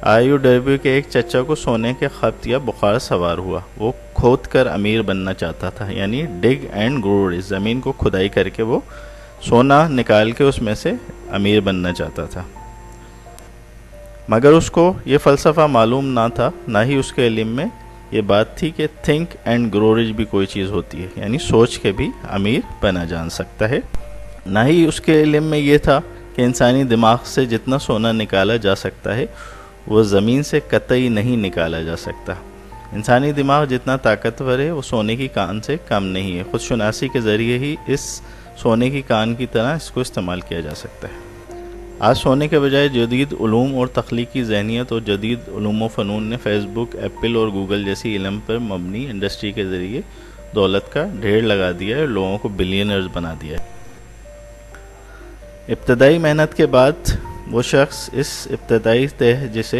آیو ڈربی کے ایک چچا کو سونے کے خط یا بخار سوار ہوا. وہ کھود کر امیر بننا چاہتا تھا، یعنی ڈگ اینڈ گرو رچ، زمین کو کھدائی کر کے وہ سونا نکال کے اس میں سے امیر بننا چاہتا تھا. مگر اس کو یہ فلسفہ معلوم نہ تھا، نہ ہی اس کے علم میں یہ بات تھی کہ تھنک اینڈ گرو رچ بھی کوئی چیز ہوتی ہے، یعنی سوچ کے بھی امیر بنا جا سکتا ہے. نہ ہی اس کے علم میں یہ تھا کہ انسانی دماغ سے جتنا سونا نکالا جا سکتا ہے وہ زمین سے قطعی نہیں نکالا جا سکتا. انسانی دماغ جتنا طاقتور ہے وہ سونے کی کان سے کم نہیں ہے. خود شناسی کے ذریعے ہی اس سونے کی کان کی طرح اس کو استعمال کیا جا سکتا ہے. آج سونے کے بجائے جدید علوم اور تخلیقی ذہنیت اور جدید علوم و فنون نے فیس بک، ایپل اور گوگل جیسی علم پر مبنی انڈسٹری کے ذریعے دولت کا ڈھیر لگا دیا ہے اور لوگوں کو بلینئرز بنا دیا ہے. ابتدائی محنت کے بعد وہ شخص اس ابتدائی تہ جسے